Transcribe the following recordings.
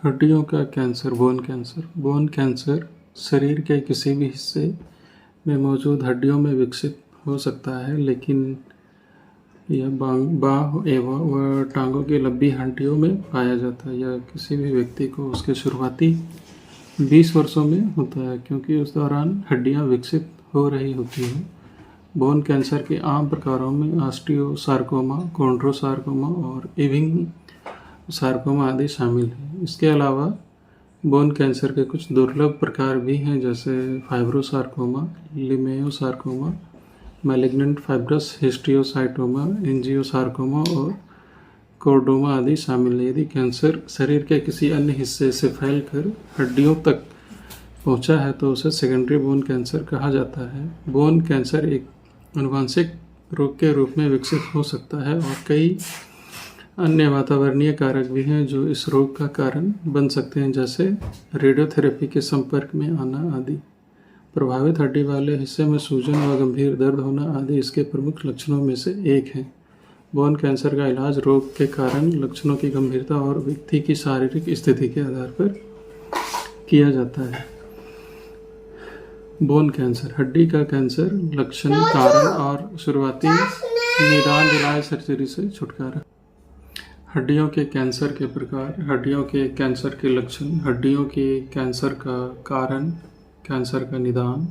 हड्डियों का cancer, bone cancer शरीर के किसी भी हिस्से में मौजूद हड्डियों में विकसित हो सकता है, लेकिन यह बाँह एवं टांगों की लंबी हड्डियों में पाया जाता है। यह किसी भी व्यक्ति को उसके शुरुआती 20 वर्षों में होता है, क्योंकि उस दौरान हड्डियां विकसित हो रही होती हैं। बोन कैंसर के आम प्रकारों में ऑस्टियोसार्कोमा, कॉन्ड्रोसार्कोमा और इविंग सार्कोमा आदि शामिल हैं। इसके अलावा बोन कैंसर के कुछ दुर्लभ प्रकार भी हैं, जैसे फाइब्रोसार्कोमा, लिमेयोसार्कोमा, मैलिग्नेंट फाइब्रस हिस्टियोसाइटोमा, एंजियोसार्कोमा और कोर्डोमा आदि शामिल हैं। यदि कैंसर शरीर के किसी अन्य हिस्से से फैलकर हड्डियों तक पहुंचा है तो उसे सेकेंडरी बोन कैंसर कहा जाता है। बोन कैंसर एक आनुवंशिक रोग के रूप में विकसित हो सकता है और कई अन्य वातावरणीय कारक भी हैं जो इस रोग का कारण बन सकते हैं, जैसे रेडियोथेरेपी के संपर्क में आना आदि। प्रभावित हड्डी वाले हिस्से में सूजन व गंभीर दर्द होना आदि इसके प्रमुख लक्षणों में से एक है। बोन कैंसर का इलाज रोग के कारण, लक्षणों की गंभीरता और व्यक्ति की शारीरिक स्थिति के आधार पर किया जाता है। बोन कैंसर, हड्डी का कैंसर, लक्षण, कारण और शुरुआती निदान, इलाज, सर्जरी से छुटकारा। हड्डियों के कैंसर के प्रकार, हड्डियों के कैंसर के लक्षण, हड्डियों के कैंसर का कारण, कैंसर का निदान,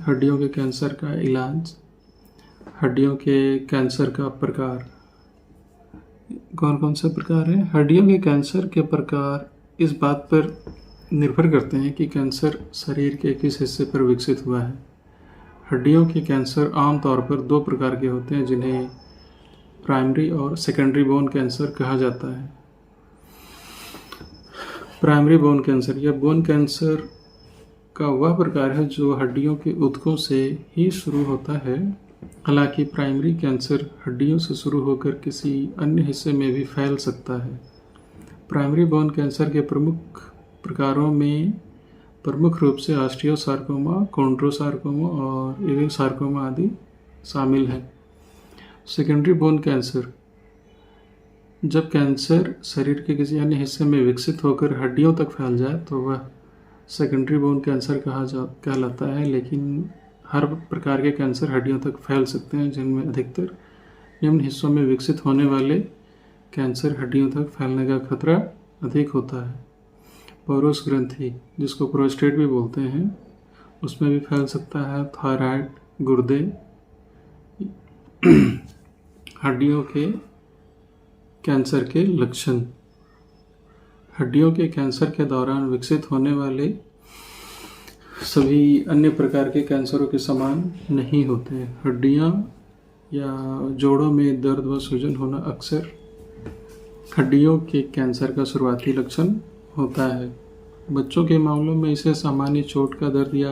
हड्डियों के कैंसर का इलाज, हड्डियों के कैंसर का प्रकार। कौन कौन से प्रकार हैं? हड्डियों के कैंसर के प्रकार इस बात पर निर्भर करते हैं कि कैंसर शरीर के किस हिस्से पर विकसित हुआ है। हड्डियों के कैंसर आमतौर पर दो प्रकार के होते हैं, जिन्हें प्राइमरी और सेकेंडरी बोन कैंसर कहा जाता है। प्राइमरी बोन कैंसर, यह बोन कैंसर का वह प्रकार है जो हड्डियों के ऊतकों से ही शुरू होता है। हालांकि प्राइमरी कैंसर हड्डियों से शुरू होकर किसी अन्य हिस्से में भी फैल सकता है। प्राइमरी बोन कैंसर के प्रमुख प्रकारों में प्रमुख रूप से ऑस्टियोसार्कोमा, कॉन्ड्रोसार्कोमा और इविंग सार्कोमा आदि शामिल हैं। सेकेंडरी बोन कैंसर, जब कैंसर शरीर के किसी अन्य हिस्से में विकसित होकर हड्डियों तक फैल जाए तो वह सेकेंडरी बोन कैंसर कहलाता है। लेकिन हर प्रकार के कैंसर हड्डियों तक फैल सकते हैं, जिनमें अधिकतर निम्न हिस्सों में विकसित होने वाले कैंसर हड्डियों तक फैलने का खतरा अधिक होता है। पोरस ग्रंथि, जिसको प्रोस्टेट भी बोलते हैं, उसमें भी फैल सकता है। थायराइड, गुर्दे। हड्डियों के कैंसर के लक्षण, हड्डियों के कैंसर के दौरान विकसित होने वाले सभी अन्य प्रकार के कैंसरों के समान नहीं होते। हड्डियां या जोड़ों में दर्द व सूजन होना अक्सर हड्डियों के कैंसर का शुरुआती लक्षण होता है। बच्चों के मामलों में इसे सामान्य चोट का दर्द या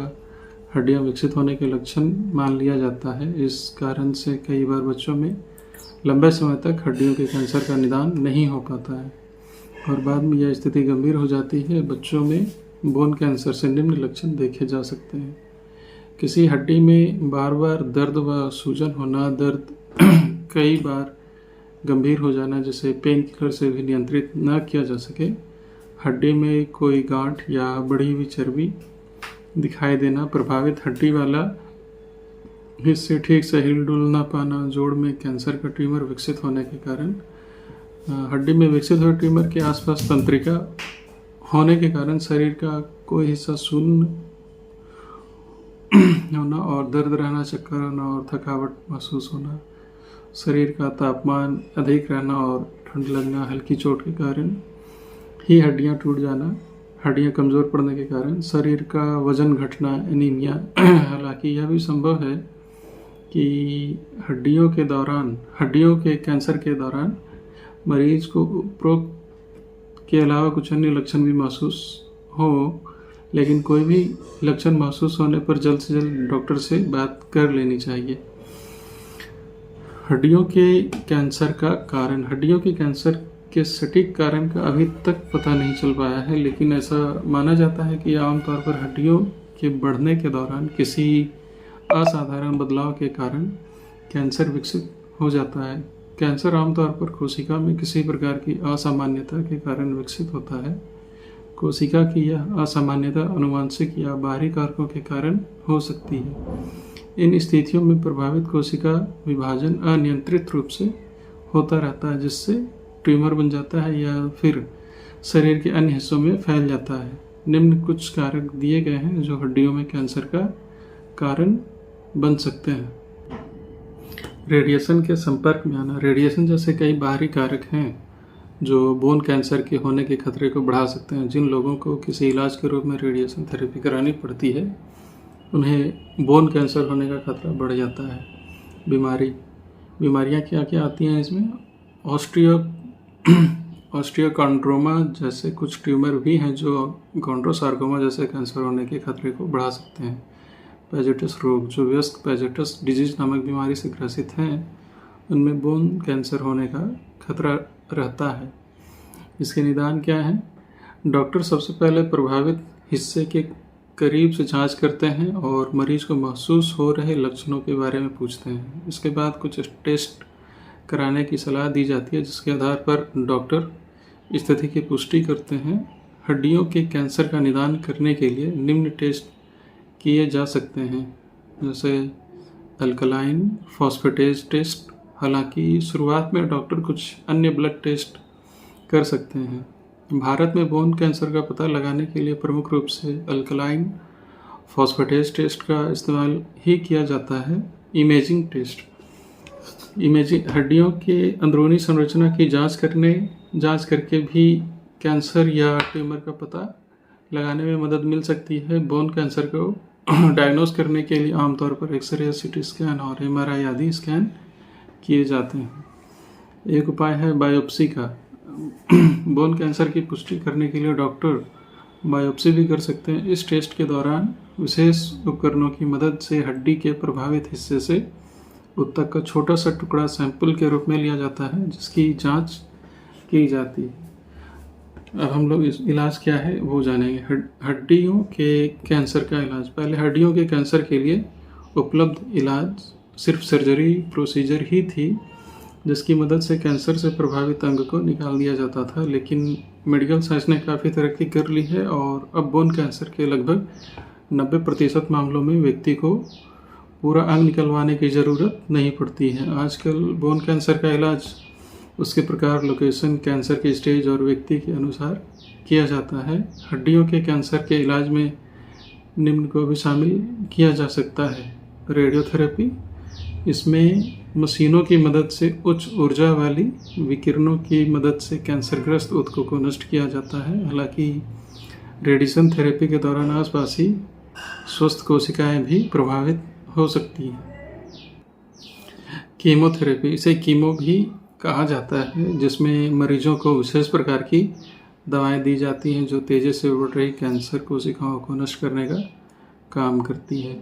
हड्डियां विकसित होने के लक्षण मान लिया जाता है। इस कारण से कई बार बच्चों में लंबे समय तक हड्डियों के कैंसर का निदान नहीं हो पाता है और बाद में यह स्थिति गंभीर हो जाती है। बच्चों में बोन कैंसर से निम्न लक्षण देखे जा सकते हैं: किसी हड्डी में बार बार दर्द व सूजन होना, दर्द कई बार गंभीर हो जाना जिसे पेन किलर से भी नियंत्रित न किया जा सके, हड्डी में कोई गांठ या बढ़ी हुई चर्बी दिखाई देना, प्रभावित हड्डी वाला हिस्से ठीक से हिल डुल ना पाना, जोड़ में कैंसर का ट्यूमर विकसित होने के कारण, हड्डी में विकसित हुए ट्यूमर के आसपास तंत्रिका होने के कारण शरीर का कोई हिस्सा शून्य होना और दर्द रहना, चक्कर आना और थकावट महसूस होना, शरीर का तापमान अधिक रहना और ठंड लगना, हल्की चोट के कारण ही हड्डियां टूट जाना, हड्डियां कमज़ोर पड़ने के कारण शरीर का वजन घटना, एनीमिया। हालांकि यह भी संभव है कि हड्डियों के कैंसर के दौरान मरीज को उपरोक्त के अलावा कुछ अन्य लक्षण भी महसूस हो, लेकिन कोई भी लक्षण महसूस होने पर जल्द से जल्द डॉक्टर से बात कर लेनी चाहिए। हड्डियों के कैंसर का कारण, हड्डियों के कैंसर के सटीक कारण का अभी तक पता नहीं चल पाया है, लेकिन ऐसा माना जाता है कि आमतौर पर हड्डियों के बढ़ने के दौरान किसी असाधारण बदलाव के कारण कैंसर विकसित हो जाता है। कैंसर आमतौर पर कोशिका में किसी प्रकार की असामान्यता के कारण विकसित होता है। कोशिका की यह असामान्यता आनुवंशिक या बाहरी कारकों के कारण हो सकती है। इन स्थितियों में प्रभावित कोशिका विभाजन अनियंत्रित रूप से होता रहता है, जिससे ट्यूमर बन जाता है या फिर शरीर के अन्य हिस्सों में फैल जाता है। निम्न कुछ कारक दिए गए हैं जो हड्डियों में कैंसर का कारण बन सकते हैं। रेडिएशन के संपर्क में आना। रेडिएशन जैसे कई बाहरी कारक हैं जो बोन कैंसर के होने के खतरे को बढ़ा सकते हैं। जिन लोगों को किसी इलाज के रूप में रेडिएशन थेरेपी करानी पड़ती है, उन्हें बोन कैंसर होने का खतरा बढ़ जाता है। बीमारियां क्या क्या आती हैं इसमें? ऑस्टियोकॉन्ड्रोमा जैसे कुछ ट्यूमर भी हैं जो कॉन्ड्रोसार्कोमा जैसे कैंसर होने के खतरे को बढ़ा सकते हैं। पैजेटस रोग, जो व्यस्क पैजेटस डिजीज नामक बीमारी से ग्रसित हैं, उनमें बोन कैंसर होने का खतरा रहता है। इसके निदान क्या है? डॉक्टर सबसे पहले प्रभावित हिस्से के करीब से जांच करते हैं और मरीज को महसूस हो रहे लक्षणों के बारे में पूछते हैं। इसके बाद कुछ टेस्ट कराने की सलाह दी जाती है, जिसके आधार पर डॉक्टर स्थिति की पुष्टि करते हैं। हड्डियों के कैंसर का निदान करने के लिए निम्न टेस्ट किए जा सकते हैं, जैसे अल्कलाइन फॉस्फेटेज टेस्ट। हालांकि शुरुआत में डॉक्टर कुछ अन्य ब्लड टेस्ट कर सकते हैं। भारत में बोन कैंसर का पता लगाने के लिए प्रमुख रूप से अल्कलाइन फॉस्फेटेज टेस्ट का इस्तेमाल ही किया जाता है। इमेजिंग टेस्ट, हड्डियों के अंदरूनी संरचना की जांच करके भी कैंसर या ट्यूमर का पता लगाने में मदद मिल सकती है। बोन कैंसर को डायग्नोज करने के लिए आमतौर पर एक्सरे, सीटी स्कैन और एमआरआई आदि स्कैन किए जाते हैं। एक उपाय है बायोप्सी का। बोन कैंसर की पुष्टि करने के लिए डॉक्टर बायोप्सी भी कर सकते हैं। इस टेस्ट के दौरान विशेष उपकरणों की मदद से हड्डी के प्रभावित हिस्से से ऊतक का छोटा सा टुकड़ा सैंपल के रूप में लिया जाता है, जिसकी जांच की जाती है। अब हम लोग इस इलाज क्या है वो जानेंगे। हड्डियों के कैंसर का इलाज। पहले हड्डियों के कैंसर के लिए उपलब्ध इलाज सिर्फ सर्जरी प्रोसीजर ही थी, जिसकी मदद से कैंसर से प्रभावित अंग को निकाल दिया जाता था। लेकिन मेडिकल साइंस ने काफ़ी तरक्की कर ली है और अब बोन कैंसर के लगभग 90% मामलों में व्यक्ति को पूरा अंग निकलवाने की ज़रूरत नहीं पड़ती है। आजकल बोन कैंसर का इलाज उसके प्रकार, लोकेशन, कैंसर के स्टेज और व्यक्ति के अनुसार किया जाता है। हड्डियों के कैंसर के इलाज में निम्न को भी शामिल किया जा सकता है। रेडियोथेरेपी, इसमें मशीनों की मदद से उच्च ऊर्जा वाली विकिरणों की मदद से कैंसरग्रस्त ऊतकों को नष्ट किया जाता है। हालांकि रेडिएशन थेरेपी के दौरान आसपासी स्वस्थ कोशिकाएं भी प्रभावित हो सकती हैं। कीमोथेरेपी, इसे कीमो भी कहा जाता है, जिसमें मरीजों को विशेष प्रकार की दवाएं दी जाती हैं जो तेजी से बढ़ रही कैंसर कोशिकाओं को नष्ट करने का काम करती है।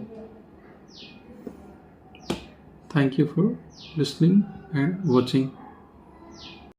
Thank you for listening and watching.